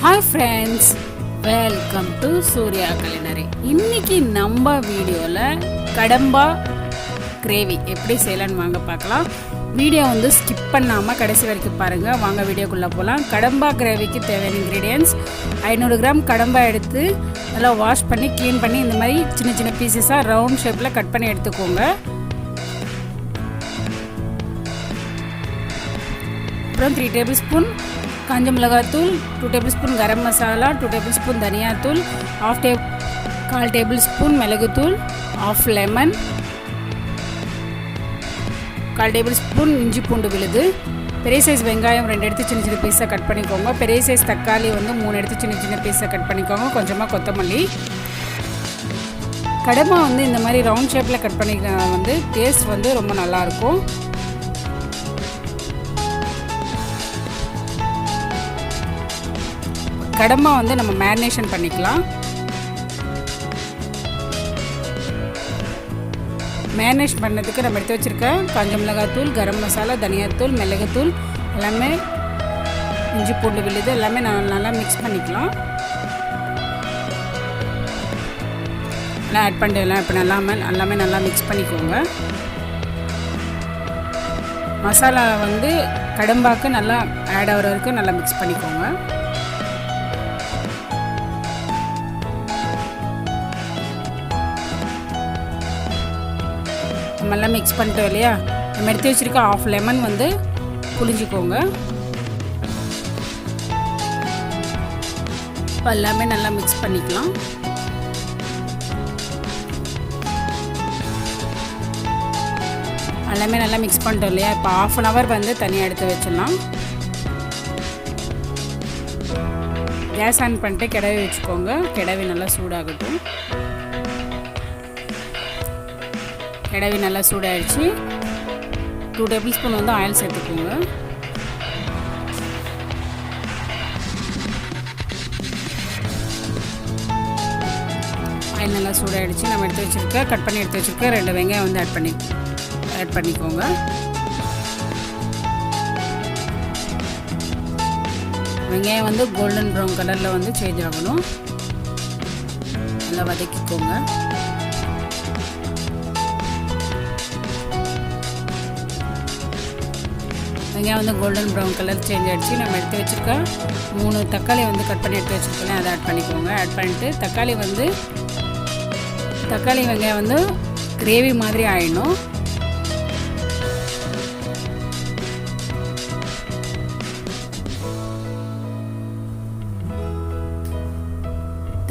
Hi friends, welcome to Surya Culinary. இன்னைக்கு நம்ம வீடியோல கடம்பா கிரேவி எப்படி செய்யலாம்னு வாங்க பார்க்கலாம். வீடியோ வந்து ஸ்கிப் பண்ணாம கடைசி வரைக்கும் பாருங்க. வாங்க வீடியோக்குள்ள போலாம். கடம்பா கிரேவிக்கு தேவையான இன்கிரிடியன்ட்ஸ் 500 கிராம் கடம்பா எடுத்து நல்லா வாஷ் பண்ணி க்ளீன் பண்ணி இந்த மாதிரி சின்ன சின்ன பீசஸா ரவுண்ட் ஷேப்ல கட் பண்ணி எடுத்துக்கோங்க. அப்புறம் 3 டேபிள்ஸ்பூன் காஞ்ச மிளகாத்தூள், 2 டேபிள்ஸ்பூன் கரம் மசாலா, 2 டேபிள்ஸ்பூன் தனியாத்தூள், 1/4 டேபிள்ஸ்பூன் மிளகுத்தூள், 1/2 லெமன், 1/4 டேபிள்ஸ்பூன் இஞ்சி பூண்டு விழுது, பெரிய சைஸ் வெங்காயம் 2 எடுத்து சின்ன சின்ன பீஸாக கட் பண்ணிக்கோங்க. பெரிய சைஸ் தக்காளி வந்து 3 எடுத்து சின்ன சின்ன பீஸாக கட் பண்ணிக்கோங்க. கொஞ்சமாக கொத்தமல்லி. கடம்பா வந்து இந்த மாதிரி ரவுண்ட் ஷேப்பில் கட் பண்ணிக்க வந்து டேஸ்ட் வந்து ரொம்ப நல்லாயிருக்கும். கடம்பா வந்து நம்ம மேரினேஷன் பண்ணிக்கலாம். மேரினேஷன் பண்ணதுக்கு நம்ம எடுத்து வச்சுருக்க காஞ்ச மிளகாத்தூள், கரம் மசாலா, தனியாத்தூள், மிளகுத்தூள் எல்லாமே, இஞ்சி பூண்டு விழுது எல்லாமே நல்லா மிக்ஸ் பண்ணிக்கலாம். எல்லாம் ஆட் பண்ணிடலாம். இப்போ எல்லாமே நல்லா மிக்ஸ் பண்ணிக்கோங்க. மசாலா வந்து கடம்பாக்கு நல்லா ஆட் ஆகிற வரைக்கும் நல்லா மிக்ஸ் பண்ணிக்கோங்க. நல்லா மிக்ஸ் பண்ணிட்டோம் இல்லையா? நம்ம எடுத்து வச்சுருக்க 1/2 லெமன் வந்து புளிஞ்சிக்கோங்க. இப்போ எல்லாமே நல்லா மிக்ஸ் பண்ணிக்கலாம். எல்லாமே நல்லா மிக்ஸ் பண்ணிட்டோம் இல்லையா? இப்போ 1/2 hour வந்து தனியாக எடுத்து வச்சிடலாம். கேஸ் ஆன் பண்ணிட்டு கிடவி வச்சுக்கோங்க. கிடவி நல்லா சூடாகட்டும். கிடவி நல்லா சூடாகிடுச்சு. 2 டேபிள்ஸ்பூன் வந்து ஆயில் சேர்த்துக்கோங்க. ஆயில் நல்லா சூடாகிடுச்சு. நம்ம எடுத்து வச்சுருக்க கட் பண்ணி எடுத்து வச்சுருக்க 2 வெங்காயம் வந்து ஆட் பண்ணிக்கோங்க. வெங்காயம் வந்து கோல்டன் ப்ரௌன் கலரில் வந்து சேஞ்ச் ஆகணும். நல்லா வதக்கிக்கோங்க. வெங்காயம் வந்து கோல்டன் ப்ரௌன் கலர் சேஞ்ச் ஆகிடுச்சு. நம்ம எடுத்து வச்சுருக்க 3 தக்காளி வந்து கட் பண்ணி எடுத்து வச்சுருக்கோம், அதை ஆட் பண்ணிக்கோங்க. ஆட் பண்ணிட்டு தக்காளி வெங்காயம் வந்து கிரேவி மாதிரி ஆகிடணும்.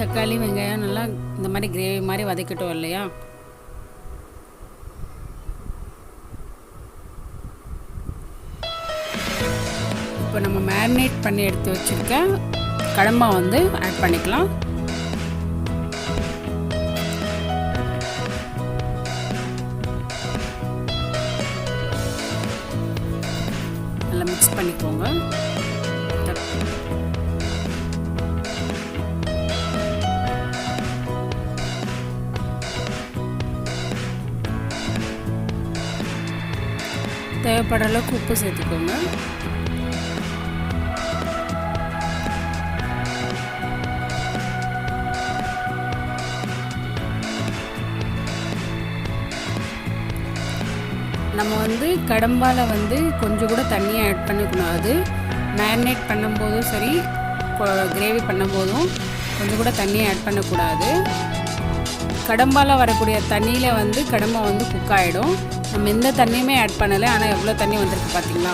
தக்காளி வெங்காயம் நல்லா இந்த மாதிரி கிரேவி மாதிரி வதக்கிட்டோம் இல்லையா? இப்போ நம்ம மேரினேட் பண்ணி எடுத்து வச்சுருக்க கடம்பா வந்து ஆட் பண்ணிக்கலாம். நல்லா மிக்ஸ் பண்ணிக்கோங்க. தேவைப்படுற அளவுக்கு உப்பு சேர்த்துக்கோங்க. நம்ம வந்து கடம்பாவில் வந்து கொஞ்சம் கூட தண்ணியை ஆட் பண்ணக்கூடாது. மேரினேட் பண்ணும்போதும் சரி, கிரேவி பண்ணும்போதும் கொஞ்சம் கூட தண்ணியை ஆட் பண்ணக்கூடாது. கடம்பாவில் வரக்கூடிய தண்ணியில் வந்து கடம்பா வந்து குக் ஆகிடும். நம்ம எந்த தண்ணியுமே ஆட் பண்ணலை. ஆனால் எவ்வளோ தண்ணி வந்திருக்கு பார்த்தீங்களா?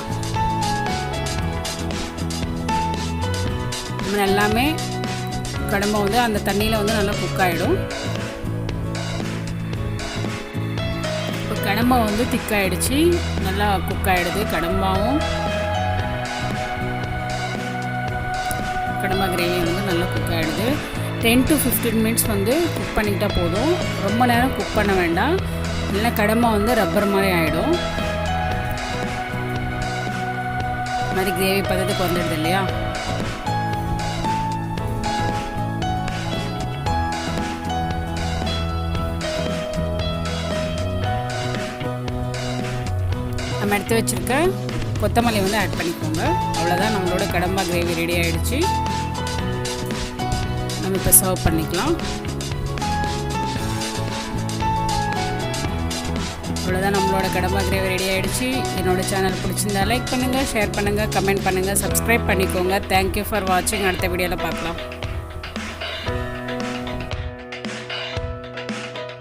நம்ம எல்லாமே கடம்பா வந்து அந்த தண்ணியில் வந்து நல்லா குக் ஆகிடும். கடம்பா வந்து திக்காயிடுச்சு, நல்லா குக் ஆகிடுது. கடம்பா கிரேவி வந்து நல்லா குக் ஆகிடுது. 10 to 15 மினிட்ஸ் வந்து குக் பண்ணிக்கிட்டால் போதும். ரொம்ப நேரம் குக் பண்ண வேண்டாம், இல்லைன்னா கடம்பா வந்து ரப்பர் மாதிரி ஆகிடும். இந்த மாதிரி கிரேவி பதத்துக்கு வந்துடுது இல்லையா? நம்ம எடுத்து வச்சுருக்க கொத்தமல்லி வந்து ஆட் பண்ணிக்கோங்க. அவ்வளோதான், நம்மளோட கடம்பா கிரேவி ரெடி ஆகிடுச்சு. நம்ம இப்போ சர்வ் பண்ணிக்கலாம். அவ்வளோதான், நம்மளோட கடம்பா கிரேவி ரெடி ஆகிடுச்சு. என்னோடய சேனல் பிடிச்சிருந்தா லைக் பண்ணுங்கள், ஷேர் பண்ணுங்கள், கமெண்ட் பண்ணுங்கள், சப்ஸ்கிரைப் பண்ணிக்கோங்க. தேங்க்யூ ஃபார் வாட்சிங். அடுத்த வீடியோவில் பார்க்கலாம்.